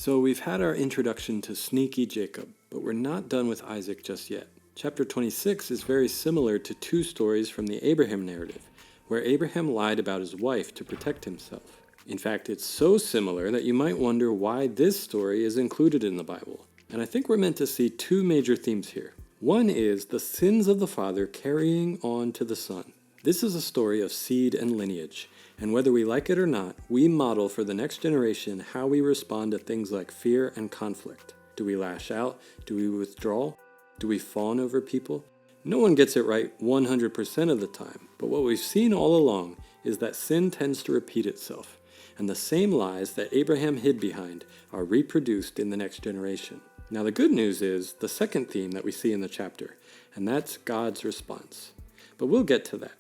So we've had our introduction to sneaky Jacob, but we're not done with Isaac just yet. Chapter 26 is very similar to two stories from the Abraham narrative, where Abraham lied about his wife to protect himself. In fact, it's so similar that you might wonder why this story is included in the Bible. And I think we're meant to see two major themes here. One is the sins of the father carrying on to the son. This is a story of seed and lineage, and whether we like it or not, we model for the next generation how we respond to things like fear and conflict. Do we lash out? Do we withdraw? Do we fawn over people? No one gets it right 100% of the time, but what we've seen all along is that sin tends to repeat itself, and the same lies that Abraham hid behind are reproduced in the next generation. Now the good news is the second theme that we see in the chapter, and that's God's response. But we'll get to that.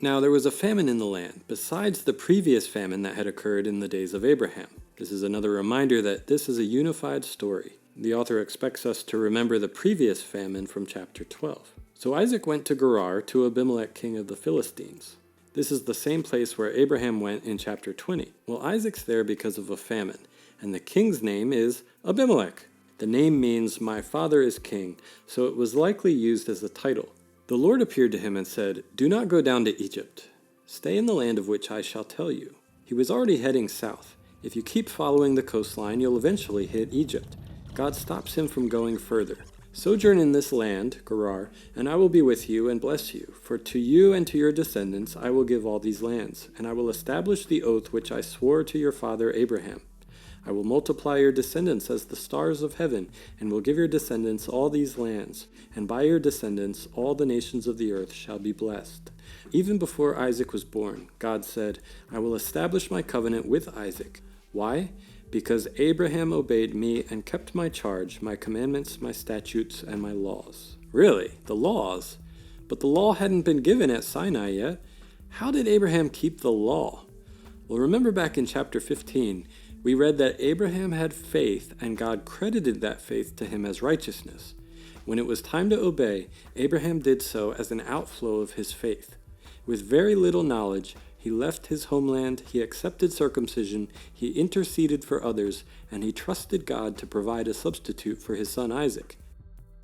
Now there was a famine in the land, besides the previous famine that had occurred in the days of Abraham. This is another reminder that this is a unified story. The author expects us to remember the previous famine from chapter 12. So Isaac went to Gerar to Abimelech, king of the Philistines. This is the same place where Abraham went in chapter 20. Well, Isaac's there because of a famine, and the king's name is Abimelech. The name means, "My father is king," so it was likely used as a title. The Lord appeared to him and said, "Do not go down to Egypt. Stay in the land of which I shall tell you." He was already heading south. If you keep following the coastline, you'll eventually hit Egypt. God stops him from going further. "Sojourn in this land, Gerar, and I will be with you and bless you. For to you and to your descendants I will give all these lands, and I will establish the oath which I swore to your father Abraham. I will multiply your descendants as the stars of heaven, and will give your descendants all these lands, and by your descendants all the nations of the earth shall be blessed." Even before Isaac was born, God said, "I will establish my covenant with Isaac." Why? Because Abraham obeyed me and kept my charge, my commandments, my statutes, and my laws. Really? The laws? But the law hadn't been given at Sinai yet. How did Abraham keep the law? Well, remember back in chapter 15, we read that Abraham had faith and God credited that faith to him as righteousness. When it was time to obey, Abraham did so as an outflow of his faith. With very little knowledge, he left his homeland, he accepted circumcision, he interceded for others, and he trusted God to provide a substitute for his son Isaac.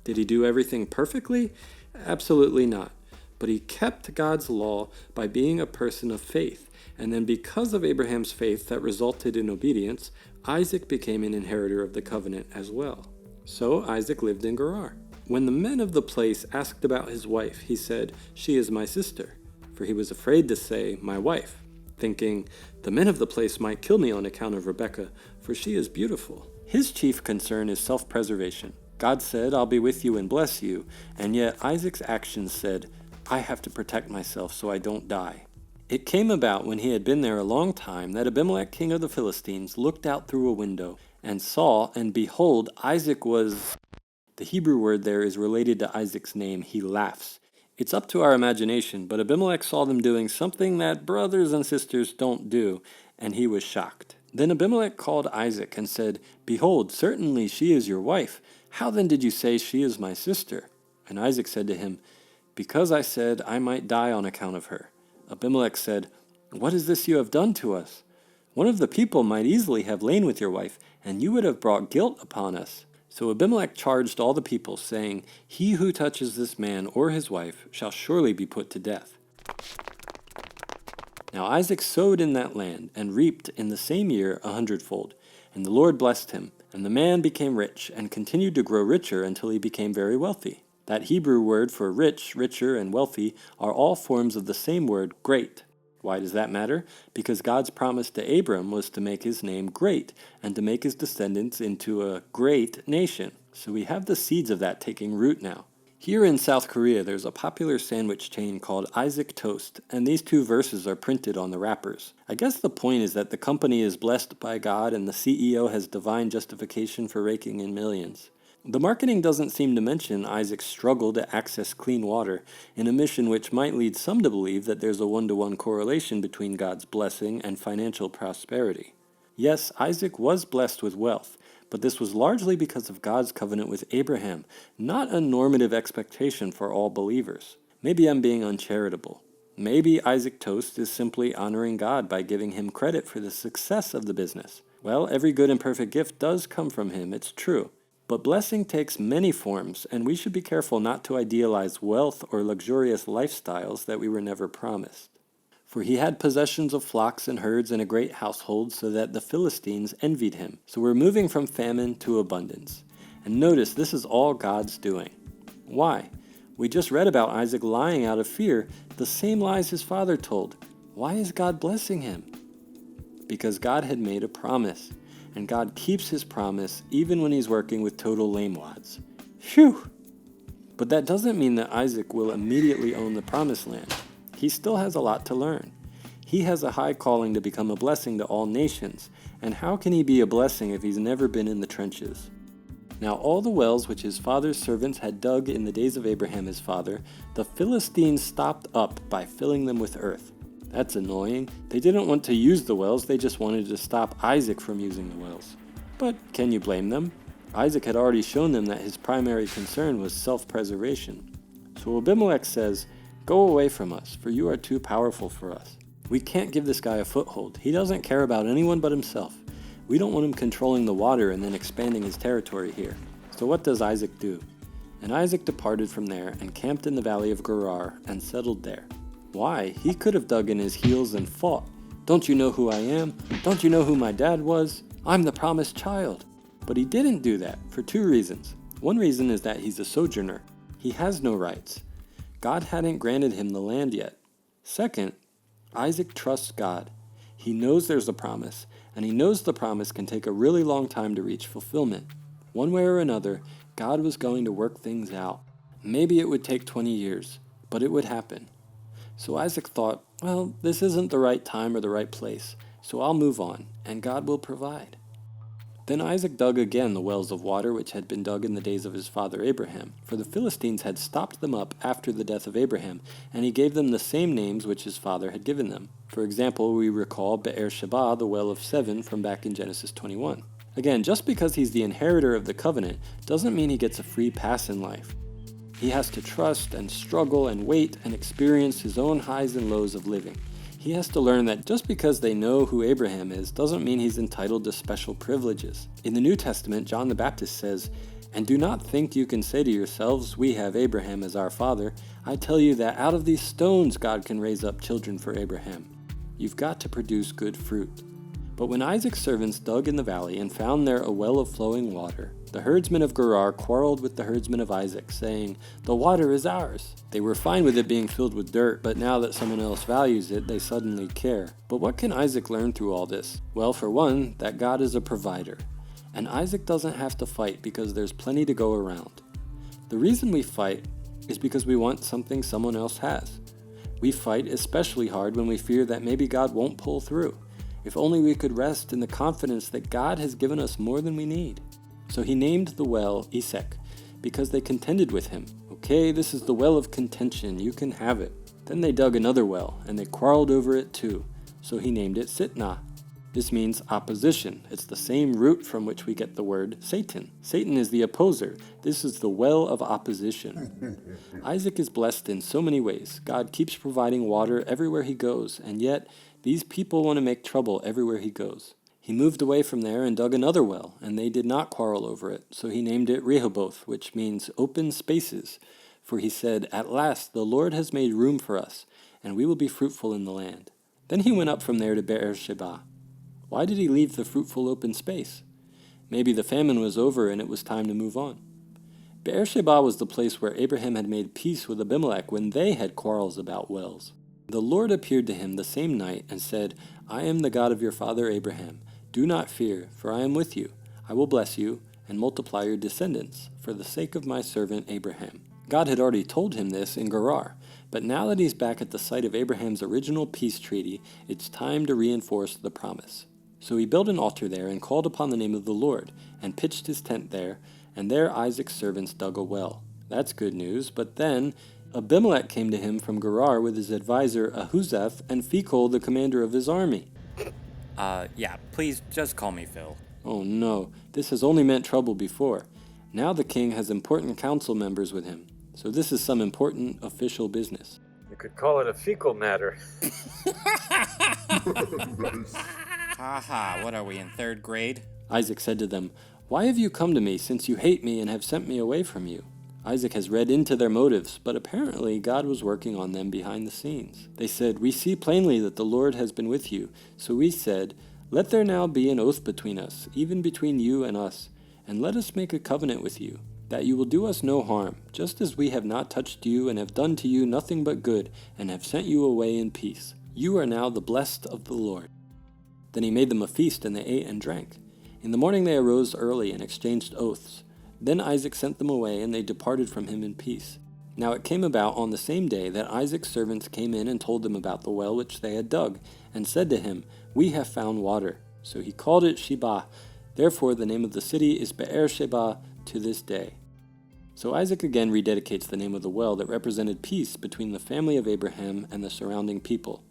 Did he do everything perfectly? Absolutely not. But he kept God's law by being a person of faith. And then because of Abraham's faith that resulted in obedience, Isaac became an inheritor of the covenant as well. So Isaac lived in Gerar. When the men of the place asked about his wife, he said, "She is my sister," for he was afraid to say, "my wife," thinking, "The men of the place might kill me on account of Rebekah, for she is beautiful." His chief concern is self-preservation. God said, "I'll be with you and bless you," and yet Isaac's actions said, "I have to protect myself so I don't die." It came about when he had been there a long time that Abimelech, king of the Philistines, looked out through a window and saw, and behold, Isaac was... The Hebrew word there is related to Isaac's name. He laughs. It's up to our imagination, but Abimelech saw them doing something that brothers and sisters don't do, and he was shocked. Then Abimelech called Isaac and said, "Behold, certainly she is your wife. How then did you say she is my sister?" And Isaac said to him, "Because I said I might die on account of her." Abimelech said, "What is this you have done to us? One of the people might easily have lain with your wife, and you would have brought guilt upon us." So Abimelech charged all the people, saying, "He who touches this man or his wife shall surely be put to death." Now Isaac sowed in that land, and reaped in the same year 100-fold. And the Lord blessed him, and the man became rich, and continued to grow richer until he became very wealthy. That Hebrew word for rich, richer, and wealthy are all forms of the same word, great. Why does that matter? Because God's promise to Abram was to make his name great, and to make his descendants into a great nation. So we have the seeds of that taking root now. Here in South Korea, there's a popular sandwich chain called Isaac Toast, and these two verses are printed on the wrappers. I guess the point is that the company is blessed by God, and the CEO has divine justification for raking in millions. The marketing doesn't seem to mention Isaac's struggle to access clean water, in a mission which might lead some to believe that there's a one-to-one correlation between God's blessing and financial prosperity. Yes, Isaac was blessed with wealth, but this was largely because of God's covenant with Abraham, not a normative expectation for all believers. Maybe I'm being uncharitable. Maybe Isaac Toast is simply honoring God by giving him credit for the success of the business. Well, every good and perfect gift does come from him, it's true. But blessing takes many forms, and we should be careful not to idealize wealth or luxurious lifestyles that we were never promised. For he had possessions of flocks and herds and a great household, so that the Philistines envied him. So we're moving from famine to abundance. And notice, this is all God's doing. Why? We just read about Isaac lying out of fear, the same lies his father told. Why is God blessing him? Because God had made a promise, and God keeps his promise even when he's working with total lamewads. Phew! But that doesn't mean that Isaac will immediately own the promised land. He still has a lot to learn. He has a high calling to become a blessing to all nations, and how can he be a blessing if he's never been in the trenches? Now all the wells which his father's servants had dug in the days of Abraham his father, the Philistines stopped up by filling them with earth. That's annoying. They didn't want to use the wells, they just wanted to stop Isaac from using the wells. But can you blame them? Isaac had already shown them that his primary concern was self-preservation. So Abimelech says, "Go away from us, for you are too powerful for us. We can't give this guy a foothold. He doesn't care about anyone but himself. We don't want him controlling the water and then expanding his territory here." So what does Isaac do? And Isaac departed from there and camped in the valley of Gerar and settled there. Why? He could have dug in his heels and fought. "Don't you know who I am? Don't you know who my dad was? I'm the promised child." But he didn't do that for two reasons. One reason is that he's a sojourner. He has no rights. God hadn't granted him the land yet. Second, Isaac trusts God. He knows there's a promise, and he knows the promise can take a really long time to reach fulfillment. One way or another, God was going to work things out. Maybe it would take 20 years, but it would happen. So Isaac thought, well, this isn't the right time or the right place, so I'll move on, and God will provide. Then Isaac dug again the wells of water which had been dug in the days of his father Abraham, for the Philistines had stopped them up after the death of Abraham, and he gave them the same names which his father had given them. For example, we recall Be'er-sheba, the well of 7, from back in Genesis 21. Again, just because he's the inheritor of the covenant doesn't mean he gets a free pass in life. He has to trust and struggle and wait and experience his own highs and lows of living. He has to learn that just because they know who Abraham is doesn't mean he's entitled to special privileges. In the New Testament, John the Baptist says, "And do not think you can say to yourselves, 'We have Abraham as our father.' I tell you that out of these stones God can raise up children for Abraham." You've got to produce good fruit. But when Isaac's servants dug in the valley and found there a well of flowing water, the herdsmen of Gerar quarreled with the herdsmen of Isaac, saying, "The water is ours." They were fine with it being filled with dirt, but now that someone else values it, they suddenly care. But what can Isaac learn through all this? Well, for one, that God is a provider. And Isaac doesn't have to fight because there's plenty to go around. The reason we fight is because we want something someone else has. We fight especially hard when we fear that maybe God won't pull through. If only we could rest in the confidence that God has given us more than we need. So he named the well Esek, because they contended with him. Okay, this is the well of contention, you can have it. Then they dug another well, and they quarreled over it too. So he named it Sitnah. This means opposition. It's the same root from which we get the word Satan. Satan is the opposer. This is the well of opposition. Isaac is blessed in so many ways. God keeps providing water everywhere he goes, and yet these people want to make trouble everywhere he goes. He moved away from there and dug another well, and they did not quarrel over it, so he named it Rehoboth, which means open spaces. For he said, "At last the Lord has made room for us, and we will be fruitful in the land." Then he went up from there to Beer-sheba. Why did he leave the fruitful open space? Maybe the famine was over and it was time to move on. Beer-sheba was the place where Abraham had made peace with Abimelech when they had quarrels about wells. The Lord appeared to him the same night and said, "I am the God of your father Abraham. Do not fear, for I am with you. I will bless you and multiply your descendants for the sake of my servant Abraham." God had already told him this in Gerar, but now that he's back at the site of Abraham's original peace treaty, it's time to reinforce the promise. So he built an altar there and called upon the name of the Lord, and pitched his tent there, and there Isaac's servants dug a well. That's good news, but then Abimelech came to him from Gerar with his advisor Ahuzzath and Phicol, the commander of his army. Yeah, please just call me Phil. Oh no, this has only meant trouble before. Now the king has important council members with him, so this is some important official business. You could call it a fecal matter. Haha, what are we in third grade? Isaac said to them, "Why have you come to me, since you hate me and have sent me away from you?" Isaac has read into their motives, but apparently God was working on them behind the scenes. They said, "We see plainly that the Lord has been with you. So we said, 'Let there now be an oath between us, even between you and us, and let us make a covenant with you, that you will do us no harm, just as we have not touched you and have done to you nothing but good, and have sent you away in peace. You are now the blessed of the Lord.'" Then he made them a feast, and they ate and drank. In the morning they arose early and exchanged oaths. Then Isaac sent them away, and they departed from him in peace. Now it came about on the same day that Isaac's servants came in and told them about the well which they had dug, and said to him, "We have found water." So he called it Sheba. Therefore the name of the city is Beer-sheba to this day. So Isaac again rededicates the name of the well that represented peace between the family of Abraham and the surrounding people.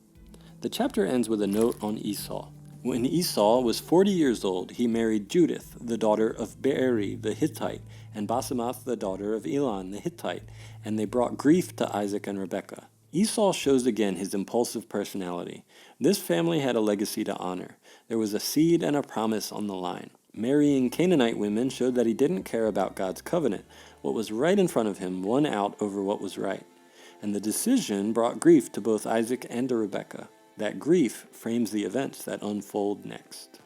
The chapter ends with a note on Esau. When Esau was 40 years old, he married Judith, the daughter of Beeri the Hittite, and Basemath, the daughter of Elon the Hittite, and they brought grief to Isaac and Rebekah. Esau shows again his impulsive personality. This family had a legacy to honor. There was a seed and a promise on the line. Marrying Canaanite women showed that he didn't care about God's covenant. What was right in front of him won out over what was right. And the decision brought grief to both Isaac and to Rebekah. That grief frames the events that unfold next.